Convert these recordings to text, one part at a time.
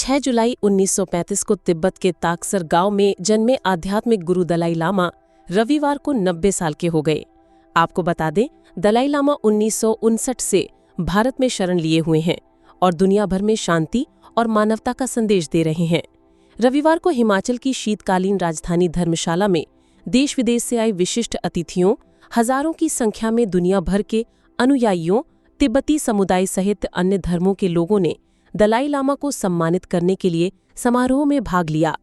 6 जुलाई 1935 को तिब्बत के ताकसर गांव में जन्मे आध्यात्मिक गुरु दलाई लामा रविवार को 90 साल के हो गए। आपको बता दें, दलाई लामा 1959 से भारत में शरण लिए हुए हैं और दुनिया भर में शांति और मानवता का संदेश दे रहे हैं। रविवार को हिमाचल की शीतकालीन राजधानी धर्मशाला में देश विदेश से आए विशिष्ट अतिथियों, हजारों की संख्या में दुनिया भर के अनुयायियों, तिब्बती समुदाय सहित अन्य धर्मों के लोगों ने दलाई लामा को सम्मानित करने के लिए समारोह में भाग लिया।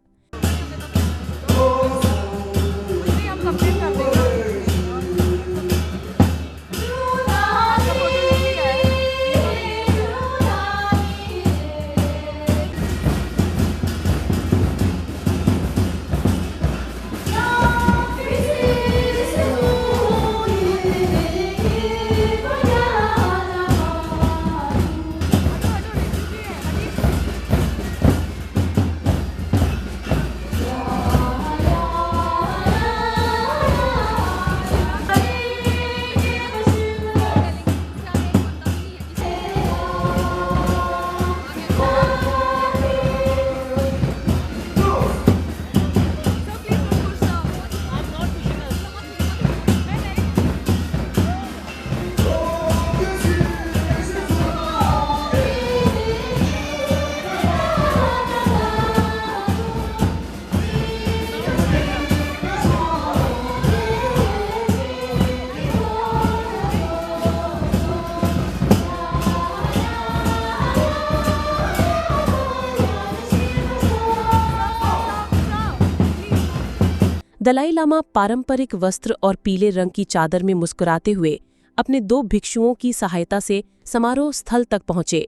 दलाई लामा पारंपरिक वस्त्र और पीले रंग की चादर में मुस्कुराते हुए अपने 2 भिक्षुओं की सहायता से समारोह स्थल तक पहुंचे।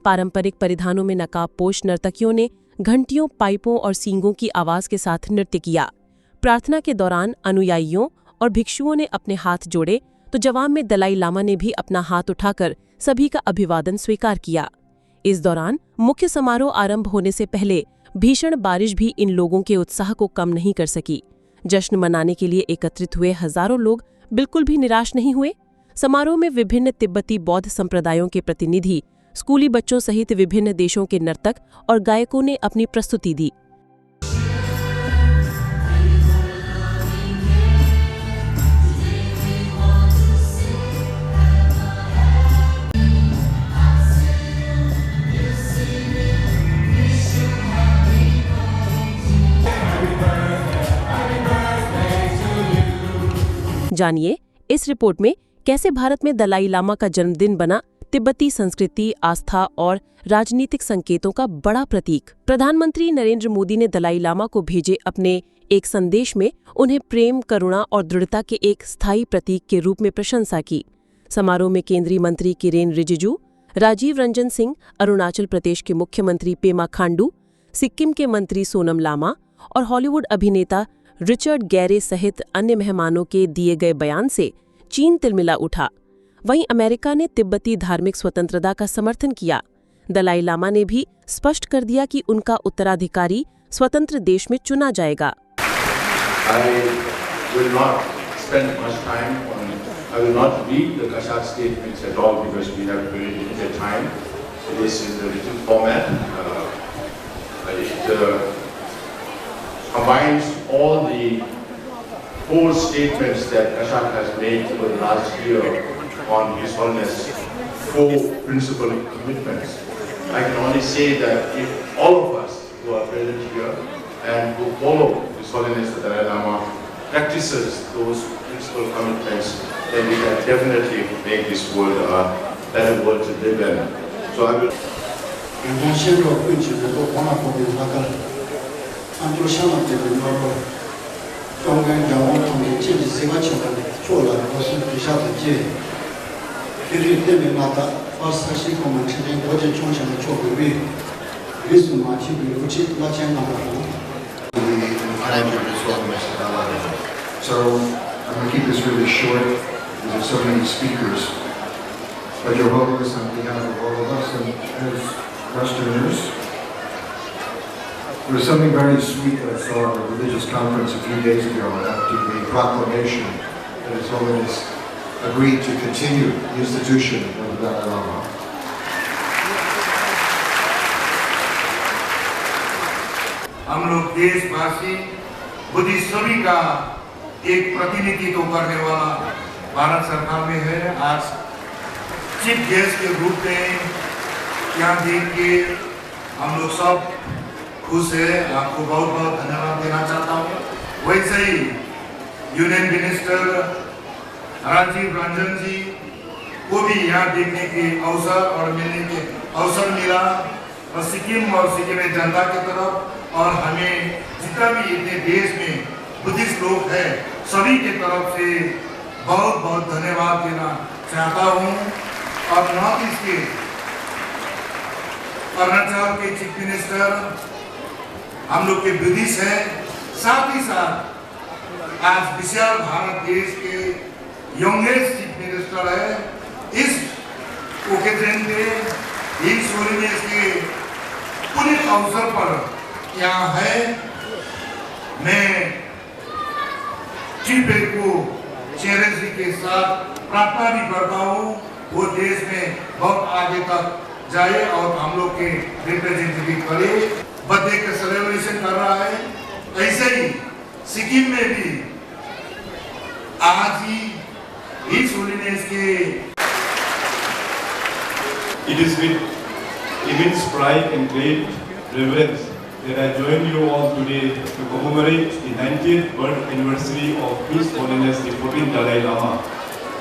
पारंपरिक परिधानों में नकाबपोश नर्तकियों ने घंटियों, पाइपों और सींगों की आवाज के साथ नृत्य किया। प्रार्थना के दौरान अनुयायियों और भिक्षुओं ने अपने हाथ जोड़े तो जवाब में दलाई लामा ने भी अपना हाथ उठाकर सभी का अभिवादन स्वीकार किया। इस दौरान मुख्य समारोह आरंभ होने से पहले भीषण बारिश भी इन लोगों के उत्साह को कम नहीं कर सकी। जश्न मनाने के लिए एकत्रित हुए हजारों लोग बिल्कुल भी निराश नहीं हुए। समारोह में विभिन्न तिब्बती बौद्ध संप्रदायों के प्रतिनिधि, स्कूली बच्चों सहित विभिन्न देशों के नर्तक और गायकों ने अपनी प्रस्तुति दी। जानिए इस रिपोर्ट में कैसे भारत में दलाई लामा का जन्मदिन बना तिब्बती संस्कृति, आस्था और राजनीतिक संकेतों का बड़ा प्रतीक। प्रधानमंत्री नरेंद्र मोदी ने दलाई लामा को भेजे अपने एक संदेश में उन्हें प्रेम, करुणा और दृढ़ता के एक स्थायी प्रतीक के रूप में प्रशंसा की। समारोह में केंद्रीय मंत्री किरेन रिजिजू, राजीव रंजन सिंह, अरुणाचल प्रदेश के मुख्यमंत्री पेमा खांडू, सिक्किम के मंत्री सोनम लामा और हॉलीवुड अभिनेता रिचर्ड गैरे सहित अन्य मेहमानों के दिए गए बयान से चीन तिलमिला उठा। वहीं अमेरिका ने तिब्बती धार्मिक स्वतंत्रता का समर्थन किया। दलाई लामा ने भी स्पष्ट कर दिया कि उनका उत्तराधिकारी स्वतंत्र देश में चुना जाएगा। Combines all the 4 statements that Kashak has made over the last year on His Holiness 4 principal commitments. I can only say that if all of us who are present here and who follow His Holiness the Dalai Lama practices those principal commitments, then we can definitely make this world a better world to live in. So I will. This is my chief, beautiful chief, my channel. So I'm going to keep this really short because there's so many speakers. But Your Holiness, on behalf of all of us and as Westerners, there was something very sweet that I saw at a religious conference a few days ago after the proclamation that His Holiness agreed to continue the institution of the Dalai Lama. हम लोग देशवासी Buddhist सभी का एक प्रतिनिधित्व करने वाला भारत सरकार में है। आज चीफ गेस्ट के रूप में यहाँ देख के हम लोग सब खुश है। आपको बहुत बहुत धन्यवाद देना चाहता हूँ। वैसे ही यूनियन मिनिस्टर राजीव रंजन जी को भी यहाँ देखने के अवसर और मिलने के अवसर मिला और सिक्किम की जनता की तरफ और हमें जितना भी इतने देश में बुद्धिस्ट लोग हैं सभी के तरफ से बहुत बहुत धन्यवाद देना चाहता हूँ। और नॉर्थ ईस्ट के अरुणाचल के चीफ मिनिस्टर हम लोग के बुद्धिस्ट हैं, साथ ही साथ आज विशाल भारत देश के यंगेस्ट चीफ मिनिस्टर है। इस ओकेजन पे इस होलीडेज के पुण्य अवसर पर यहाँ है। मैं चीफ को चेहरे जी के साथ प्रार्थना भी करता हूँ वो देश में बहुत आगे तक जाए और हम लोग के रिप्रेजेंटेटिव करे। बर्थडे का सेलिब्रेशन कर रहा है। ऐसे ही सिक्किम में भी आज ही इस होलीडेज के It is with immense pride and great reverence that I join you all today to commemorate the 90th birth anniversary of His Holiness the 14th Dalai Lama,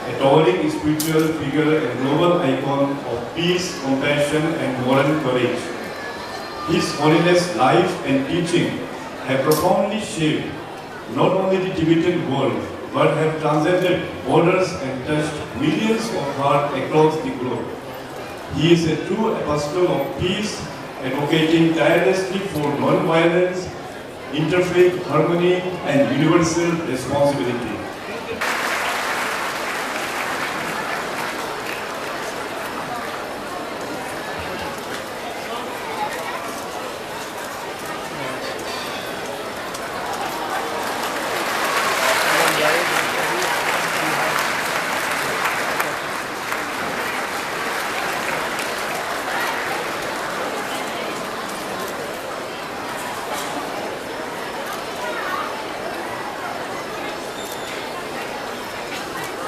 a towering spiritual figure and global icon of peace, compassion and moral courage. His Holiness' life and teaching have profoundly shaped not only the Tibetan world but have transcended borders and touched millions of hearts across the globe. He is a true apostle of peace, advocating tirelessly for non-violence, interfaith harmony, and universal responsibility.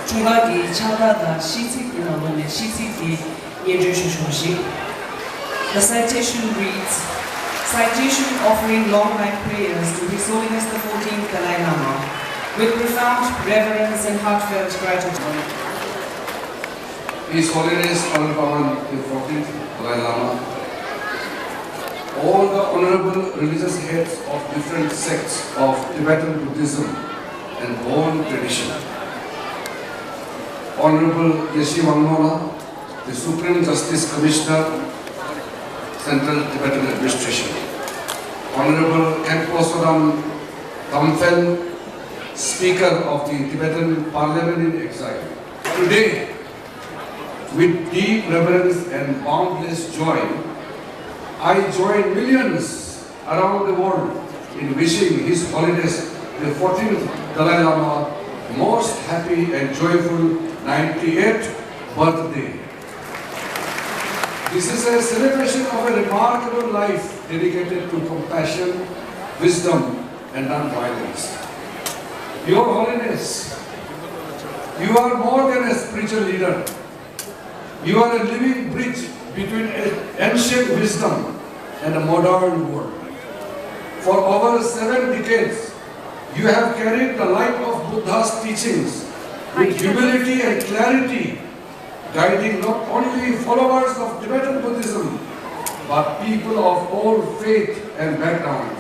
중각이 차다다 시식이 나오는 시식이 예주시소식. The citation reads, citation offering long-night prayers to His Holiness the 14th Dalai Lama with profound reverence and heartfelt gratitude. His Holiness Pavan the 14th Dalai Lama, all the honorable religious heads of different sects of Tibetan Buddhism and Bon tradition, Honorable Yeshi Wangmola, the Supreme Justice Commissioner, Central Tibetan Administration, Honorable Khenpo Sodam Kamphel, Speaker of the Tibetan Parliament in Exile. Today, with deep reverence and boundless joy, I join millions around the world in wishing His Holiness the 14th Dalai Lama most happy and joyful 98th birthday. This is a celebration of a remarkable life dedicated to compassion, wisdom and non-violence. Your Holiness, you are more than a spiritual leader. You are a living bridge between ancient wisdom and a modern world. For over 7 decades, you have carried the light of Buddha's teachings with humility and clarity, guiding not only followers of Tibetan Buddhism, but people of all faith and backgrounds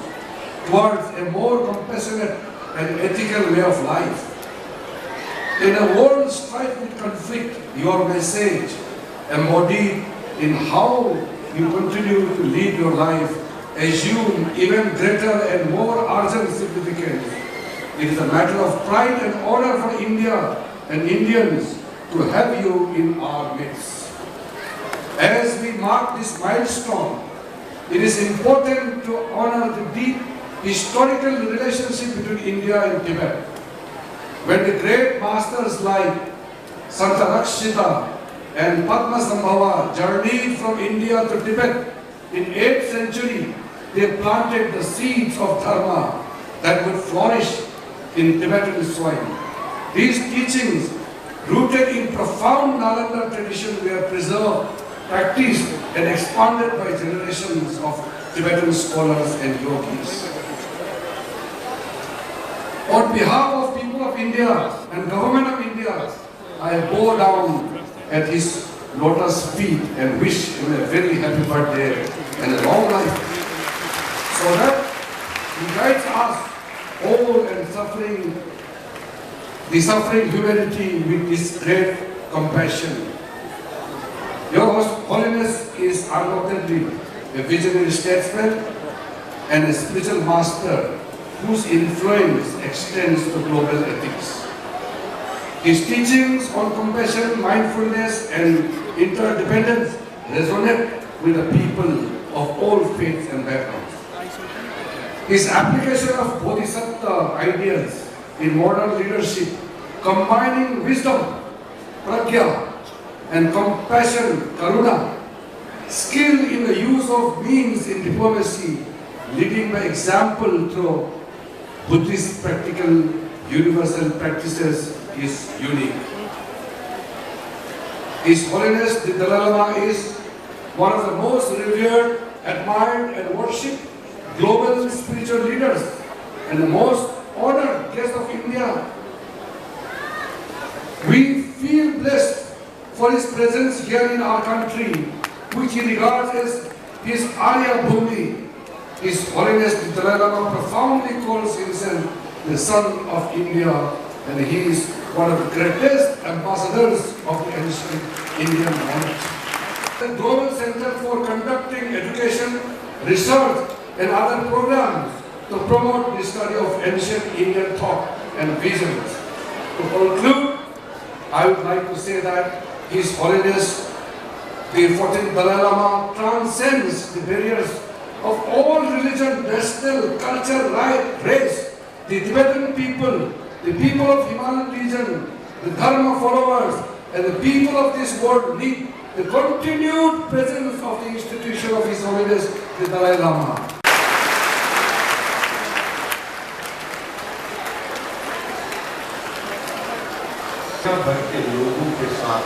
towards a more compassionate and ethical way of life. In a world strife with conflict, your message embodied in how you continue to lead your life assume even greater and more urgent significance. It is a matter of pride and honor for India and Indians to have you in our midst. As we mark this milestone, it is important to honor the deep historical relationship between India and Tibet. When the great masters like Santa Rakshita and Padmasambhava journeyed from India to Tibet in 8th century, they planted the seeds of dharma that would flourish in Tibetan soil. These teachings, rooted in profound Nalanda tradition, were preserved, practiced and expanded by generations of Tibetan scholars and yogis. On behalf of people of India and government of India, I bow down at his lotus feet and wish him a very happy birthday and a long life, so that he guides us all and the suffering humanity with this great compassion. Your Holiness is undoubtedly a visionary statesman and a spiritual master whose influence extends to global ethics. His teachings on compassion, mindfulness and interdependence resonate with the people of all faiths and backgrounds. His application of Bodhisattva ideals in modern leadership, combining wisdom, prajna, and compassion, karuna, skill in the use of means in diplomacy, leading by example through Buddhist practical universal practices is unique. His Holiness the Dalai Lama is one of the most revered, admired and worshipped global spiritual leaders and the most honored guest of India. We feel blessed for his presence here in our country, which he regards as his Arya Bhumi. His Holiness the Dalai Lama profoundly calls himself the son of India, and he is one of the greatest ambassadors of the ancient Indian knowledge. The Global Center for conducting education, research and other programs to promote the study of ancient Indian thought and visions. To conclude, I would like to say that His Holiness the 14th Dalai Lama transcends the barriers of all religion, national, culture, race. The Tibetan people, the people of Himalayan region, the Dharma followers and the people of this world need the continued presence of the institution of His Holiness the Dalai Lama. भर के लोगों के साथ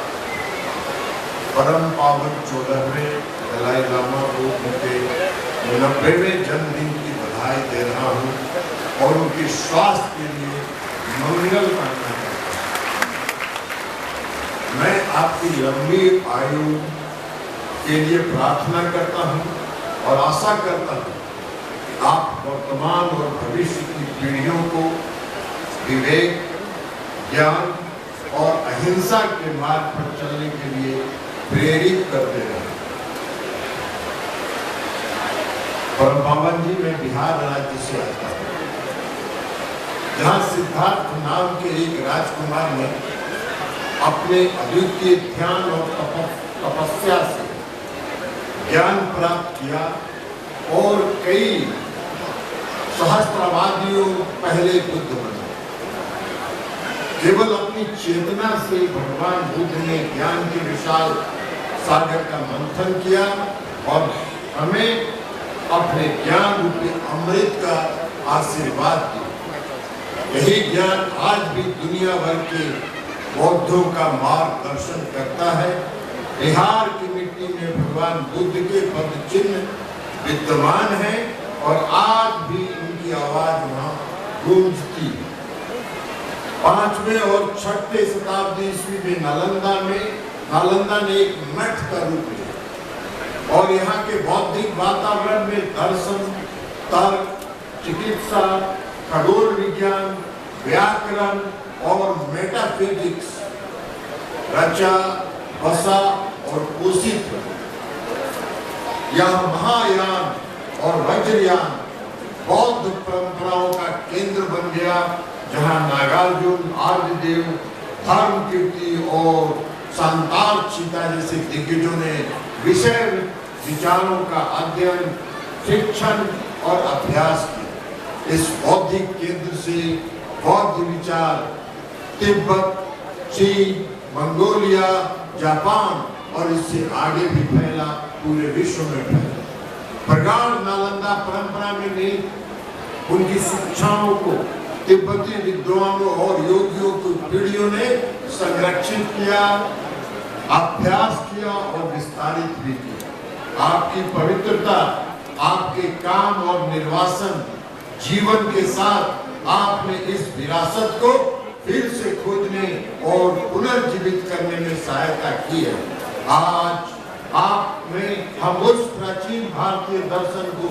परम पावन 14वें दलाई लामा को उनके 90वें जन्मदिन की बधाई दे रहा हूँ और उनके स्वास्थ्य के लिए मंगल कामना करता हूँ। मैं आपकी लंबी आयु के लिए प्रार्थना करता हूँ और आशा करता हूँ कि आप वर्तमान और भविष्य की पीढ़ियों को विवेक, ज्ञान और अहिंसा के मार्ग पर चलने के लिए प्रेरित करते रहे। परम पावन जी, मैं बिहार राज्य से आता हूँ, जहाँ सिद्धार्थ नाम के एक राजकुमार ने अपने अद्वितीय ध्यान और तपस्या से ज्ञान प्राप्त किया और कई सहस्त्रवादियों पहले बुद्ध बने। केवल अपनी चेतना से भगवान बुद्ध ने ज्ञान के विशाल सागर का मंथन किया और हमें अपने ज्ञान रूपी अमृत का आशीर्वाद दिया। यही ज्ञान आज भी दुनिया भर के बौद्धों का मार्गदर्शन करता है। बिहार की मिट्टी में भगवान बुद्ध के पद चिन्ह विद्यमान है और आज भी उनकी आवाज वहाँ गूंजती है। 5वें और 6वें शताब्दी ईस्वी में नालंदा ने एक मठ का रूप लिया और यहाँ के बौद्धिक वातावरण में दर्शन, तर्क, चिकित्सा, खगोल विज्ञान, व्याकरण और मेटाफिजिक्स रचा, बसा और पोषित। यह महायान और वज्रयान बौद्ध परंपराओं का केंद्र बन गया, जहां नागार्जुन, आर्यदेव, धर्मकीर्ति और शांतार चीता जैसे दिग्गजों ने विषय विचारों का अध्ययन, शिक्षण और अभ्यास किया। इस बौद्धिक केंद्र से बौद्ध विचार तिब्बत, चीन, मंगोलिया, जापान और इससे आगे भी फैला, पूरे विश्व में फैला। प्रगाढ़ नालंदा परंपरा में भी उनकी शिक्षाओं को तिब्बती विद्वानों और योगियों की पीढ़ियों ने संरक्षित किया, अभ्यास किया और विस्तारित भी किया। आपकी पवित्रता, आपके काम और निर्वासन जीवन के साथ आपने इस विरासत को फिर से खोजने और पुनर्जीवित करने में सहायता की है। आज आप में हम उस प्राचीन भारतीय दर्शन को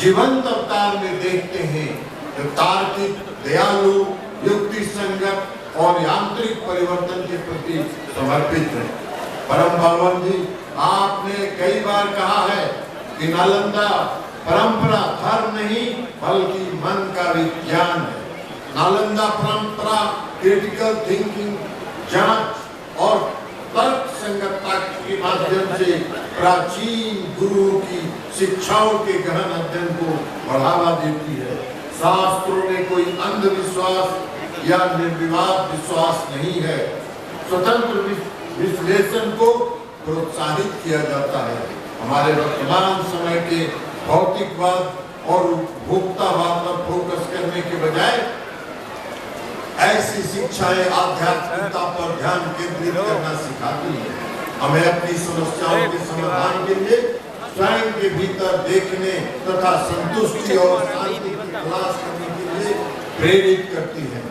जीवंत अवतार में देखते हैं, जो तार्किक, दयालु, युक्ति संगत और यांत्रिक परिवर्तन के प्रति समर्पित है। परम पावन जी, आपने कई बार कहा है कि नालंदा परंपरा धर्म नहीं बल्कि मन का विज्ञान है। नालंदा परंपरा क्रिटिकल थिंकिंग, जांच और तर्क संगतता के माध्यम से प्राचीन गुरुओं की शिक्षाओं के गहन अध्ययन को बढ़ावा देती है। शास्त्रों में कोई अंधविश्वास या निर्विवाद विश्वास नहीं है। स्वतंत्र विश्लेषण को प्रोत्साहित किया जाता है। हमारे वर्तमान समय के भौतिकवाद और उपभोक्तावाद पर फोकस करने के बजाय ऐसी शिक्षाएं आध्यात्मिकता पर ध्यान केंद्रित करना सिखाती है। हमें अपनी समस्याओं के समाधान के लिए स्वयं के भीतर देखने तथा संतुष्टि और शांति की तलाश करने के लिए प्रेरित करती है।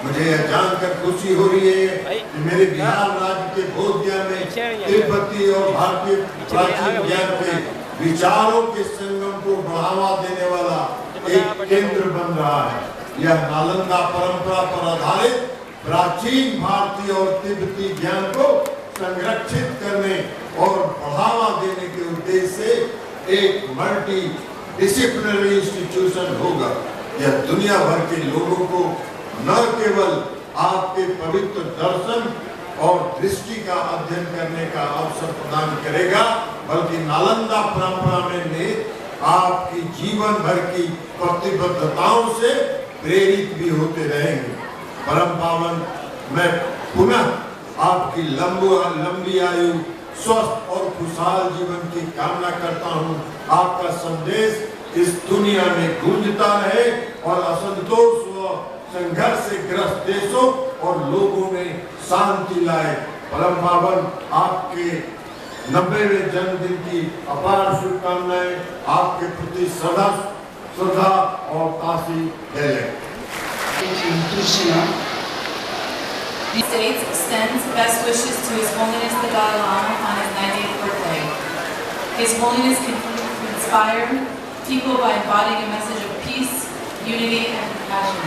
मुझे यह जानकर खुशी हो रही है कि मेरे बिहार राज्य के बोधगया में तिब्बती और भारतीय प्राचीन ज्ञान के विचारों के संगम को बढ़ावा देने वाला एक केंद्र बन रहा है। यह नालंदा परंपरा पर आधारित प्राचीन भारतीय और तिब्बती ज्ञान को संरक्षित करने और बढ़ावा देने के उद्देश्य से एक मल्टी डिसिप्लिनरी इंस्टीट्यूशन होगा। यह दुनिया भर के लोगों को न केवल आपके पवित्र दर्शन और दृष्टि का अध्ययन करने का अवसर प्रदान करेगा, बल्कि नालंदा परंपरा में आपकी जीवन भर की प्रतिबद्धताओं से प्रेरित भी होते रहेंगे। परम पावन, मैं पुनः आपकी लंबी आयु, स्वस्थ और खुशहाल जीवन की कामना करता हूँ। आपका संदेश इस दुनिया में गूंजता रहे और असंतोष व संघर्ष से ग्रस्त देशों और लोगों में शांति लाए। परम पावन, आपके 90वें जन्मदिन की अपार शुभकामनाएं, आपके प्रति श्रद्धा और काशी जय। The States extends best wishes to His Holiness the Dalai Lama on his 90th birthday. His Holiness can inspire people by embodying a message of peace, unity, and compassion.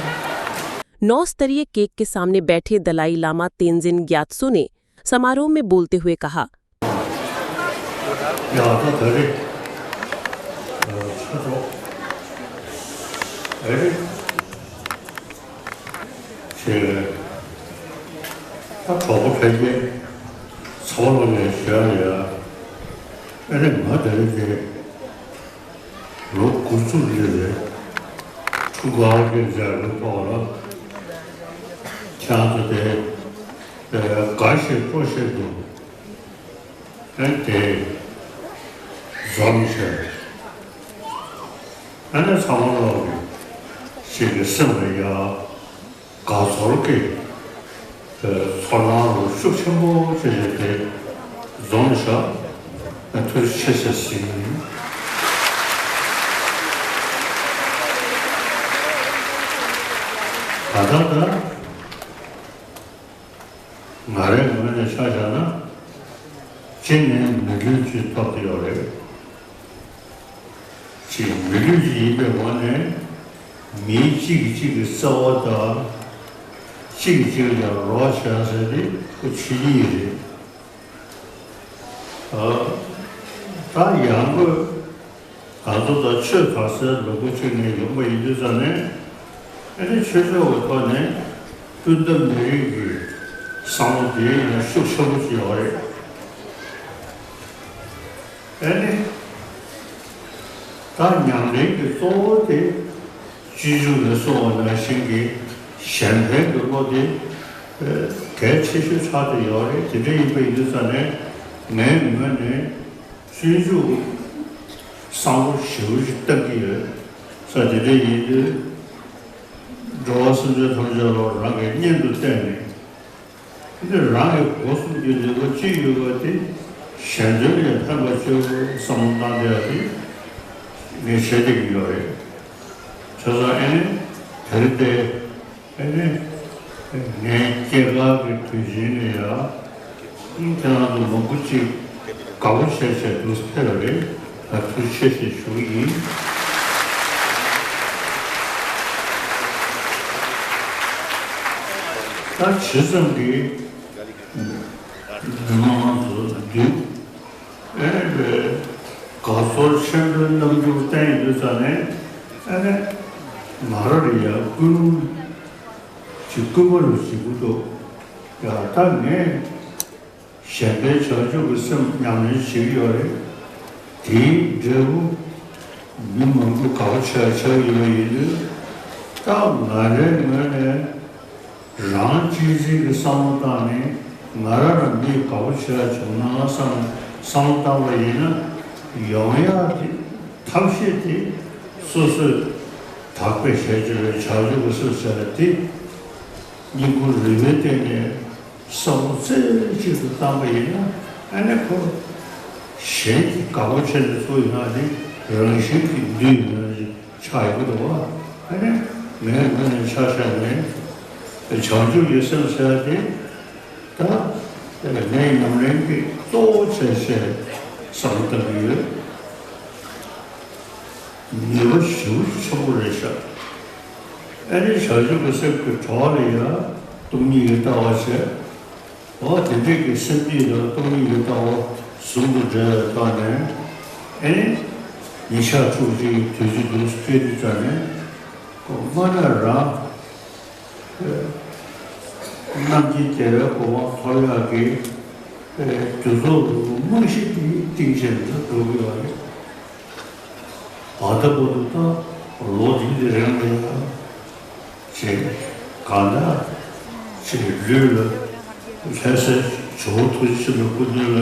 9 स्तरीय केक के सामने बैठे दलाई लामा तेंजिन ग्यात्सो ने समारोह में बोलते हुए कहा, 다 양거 가도다 쳐 가서 로고 중에 요거 이전에 아니 최저 거네 뜬던 내기 상대에 쇼쇼지 요래 아니 다 양내기 소대 지주의 소원의 신기 현행도 뭐지 개체수 차도 요래 이제 이거 이전에 내면에 지주 상부休息 登记 所以这一主要是这同学老让给年度带领，这让给国术的这个具有的现在的他们就上大的那些这个的，就是他的结合的推进的呀，这样子我们估计搞些都是太了的。出现是属于，他其实的，告诉现在能够等于就是呢，马上的呀，就根本是不多，呀，但呢，现在小就什么让人需要的。第任务，你们不搞车一个意思，到哪人呢？让这个上单呢，哪人你搞车从那上单位呢？永远的，他写的，说是他会写这个桥这个是写的，你不认为的呢？上这就是单位呢，那个。现在搞起来所以那的人性的对差不多，每个人差下来，长久也生下来的，那样人的多这些上等于，你们休息不人下，小就不是个朝里呀，东西到些，我的这个身体的东西到。苏州这当年，你下出去就是都是觉得这呢，我那让，南京这个我讨厌给，就是某些定性的都有的，好的不知道，逻辑的人们啊，这干的，这热了，开始做出什么不能来。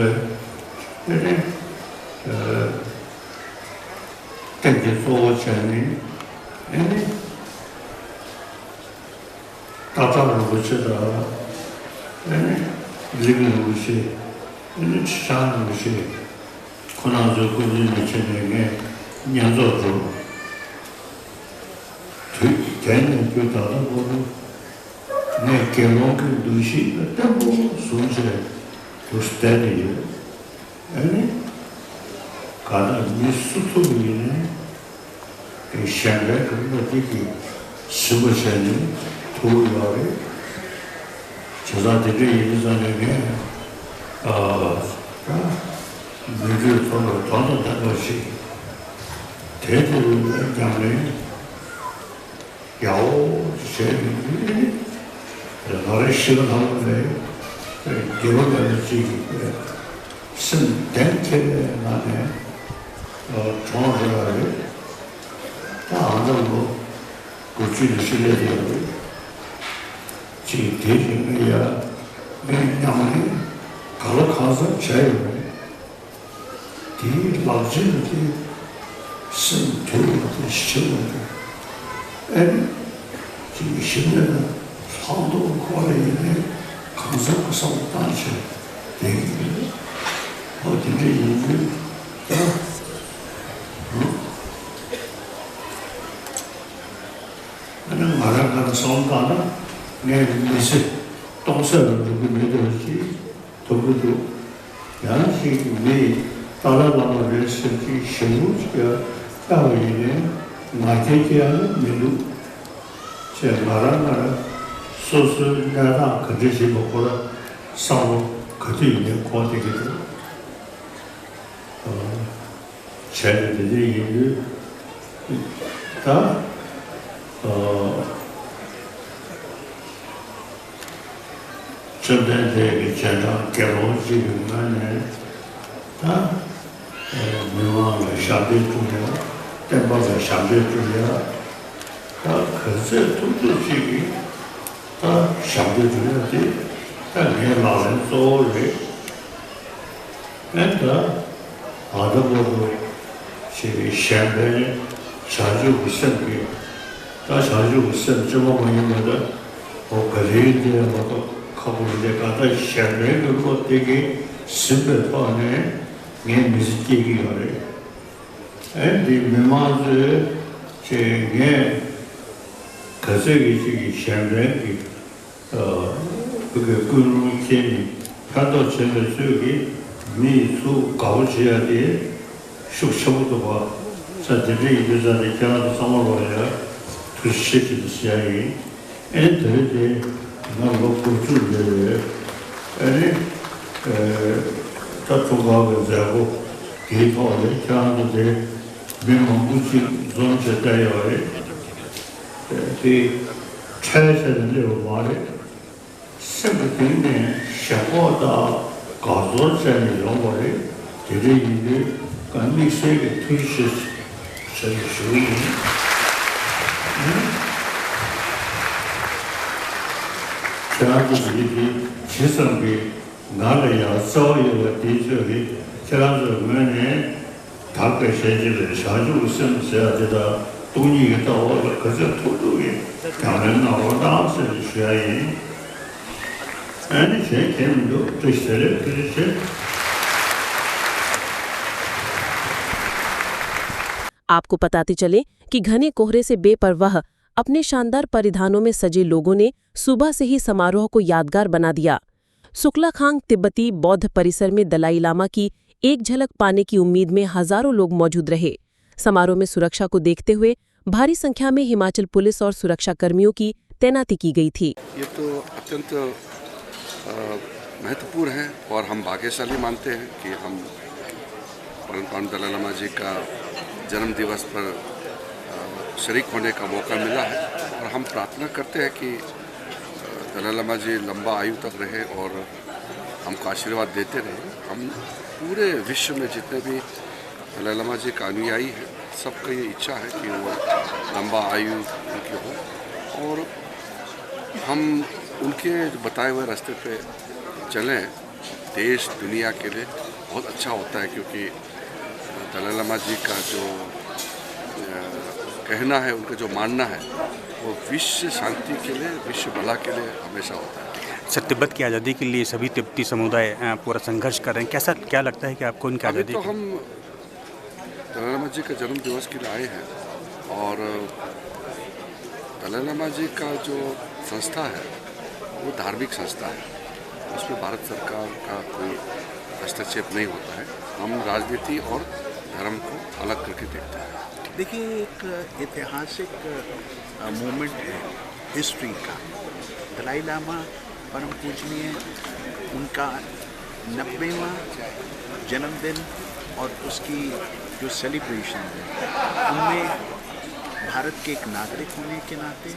登记做前呢，大家如知道，这个东西，其他东西，可能就估计你现在年做主，今年就到了我们，那给我们东西，全部送起来，都是带的。搞得你速度呢，跟现在这个这个是不是呢？都要的，就说这个意思呢，每个做了多少东西，太多讲的，要些老的学他们的，给我们这个。圣诞节那年，创出来的，他按照过去的时代的，这电影的呀，两年搞了考试才有的，老旧的圣徒的修的，这个现在呢，差不多过了一年，考试上大学，这个。我听这音乐，那马上看上班了，那没事，当时如果没东西，都不多，然后是没到了那么人身体修这个到一年，马天天没路，这马上说是那可这些不过了，上午可这一年过这个。잘 되지 다 저한테 제가 결혼식을 다 명왕의 샤베 중에 tembaga shambe juya ta khaze tutushi ta shambe juya ti ta ne lawen so le enda adabodo shi shambe shaju usembi ta shaju usem jama mayimada o galide mato kabulde kata shambe gurbo tegi simbe pane nge miziki yore edi mimazı şeyge 가족이 샴레기 그 군무팀이 파도 전에 저기 미수 가오지야 돼 숙소도 봐 사들이 유자리 겨나 상어로야 투시기 시야이 엔터데 나로 고추를 아니 저쪽하고 자고 기도를 겨나데 민망부지 존재되어요. 그 차에서는 말에 생각되는 샤고다 가족들의 용어를 되게 간미세게推시 전수이 자기들이 지성비 나라야 소유의 대적이 자랑스러운 답게 세지를 자주 웃으면서 되다 돈이 있다고 그저 도둑이 다른 나오다서 쉬어야 아니 제 개인도 뜻대로 그렇지. आपको बताते चले कि घने कोहरे से बेपरवाह अपने शानदार परिधानों में सजे लोगों ने सुबह से ही समारोह को यादगार बना दिया। सुक्लाखांग तिब्बती बौद्ध परिसर में दलाई लामा की एक झलक पाने की उम्मीद में हजारों लोग मौजूद रहे। समारोह में सुरक्षा को देखते हुए भारी संख्या में हिमाचल पुलिस और सुरक्षा कर्मियों की तैनाती की गई थी। ये तो अत्यंत महत्वपूर्ण है और हम भाग्यशाली मानते हैं कि हम परम दलाई लामा जी का जन्म दिवस पर शरीक होने का मौका मिला है और हम प्रार्थना करते हैं कि दलाई लामा जी लंबा आयु तक रहे और हमको आशीर्वाद देते रहे। हम पूरे विश्व में जितने भी दलाई लामा जी का अनुयायी हैं सबका ये इच्छा है कि वो लंबा आयु उनकी हो और हम उनके बताए हुए रास्ते पे चलें। देश दुनिया के लिए बहुत अच्छा होता है क्योंकि दलाई लामा जी का जो कहना है, उनका जो मानना है वो विश्व शांति के लिए, विश्व भला के लिए हमेशा होता है। सर, तिब्बत की आज़ादी के लिए सभी तिब्बती समुदाय पूरा संघर्ष कर रहे हैं। कैसा क्या लगता है कि आपको उनकी आज़ादी? तो हम दलाई लामा जी का जन्म दिवस के लिए आए हैं और दलाई लामा जी का जो संस्था है वो धार्मिक संस्था है, उसमें भारत सरकार का कोई हस्तक्षेप नहीं होता है। हम राजनीति और धर्म को अलग करके देखते हैं। देखिए, एक ऐतिहासिक मोमेंट है हिस्ट्री का। दलाई लामा परम पूजनीय, उनका 90वां जन्मदिन और उसकी जो सेलिब्रेशन है उनमें भारत के एक नागरिक होने के नाते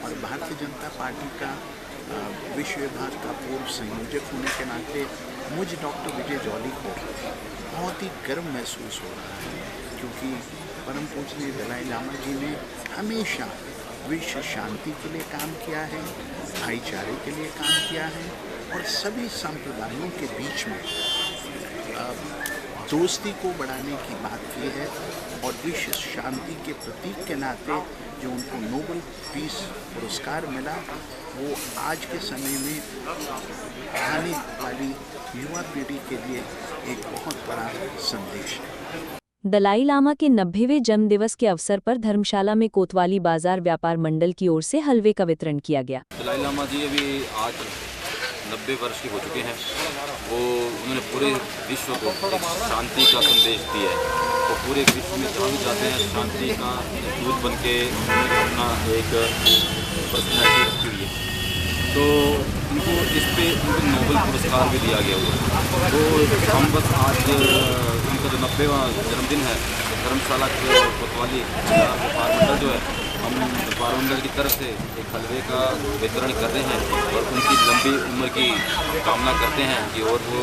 और भारतीय जनता पार्टी का विश्व विभाग का पूर्व संयोजक होने के नाते मुझ डॉक्टर विजय जौली को बहुत ही गर्व महसूस हो रहा है क्योंकि परम पूजनीय दलाई लामा जी ने हमेशा विश्व शांति के लिए काम किया है, भाईचारे के लिए काम किया है और सभी संप्रदायों के बीच में दोस्ती को बढ़ाने की बात की है और विश्व शांति के प्रतीक के नाते जो उनको नोबेल पीस पुरस्कार मिला वो आज के समय में आने वाली युवा पीढ़ी के लिए एक बहुत बड़ा संदेश है। दलाई लामा के 90वें जन्मदिवस के अवसर पर धर्मशाला में कोतवाली बाजार व्यापार मंडल की ओर से हलवे का वितरण किया गया। दलाई लामा जी अभी आज 90 वर्ष के हो चुके हैं। वो उन्होंने पूरे विश्व को एक शांति का संदेश दिया है। वो पूरे विश्व में जहाँ भी जाते हैं शांति का दूत बन के अपना एक पर्सनैलिटी रखी हुई है। तो इनको इस पे उनको नोबेल पुरस्कार भी दिया गया हुआ। तो हम बस आज उनका जो 90वां जन्मदिन है, धर्मशाला के कोतवाली व्यापार मंडल जो है, हम व्यापार मंडल की तरफ से एक हलवे का वितरण कर रहे हैं और उनकी लंबी उम्र की कामना करते हैं कि और वो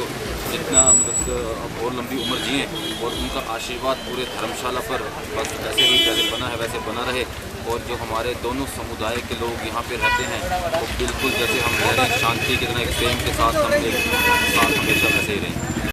जितना मतलब और लंबी उम्र जिए और उनका आशीर्वाद पूरे धर्मशाला पर बस ऐसे ही जैसे बना है वैसे बना रहे। और जो हमारे दोनों समुदाय के लोग यहाँ पे रहते हैं वो बिल्कुल जैसे हम रह रहे हैं शांति के तरह, एक प्रेम के साथ हम एक साथ हमेशा वैसे ही रहें।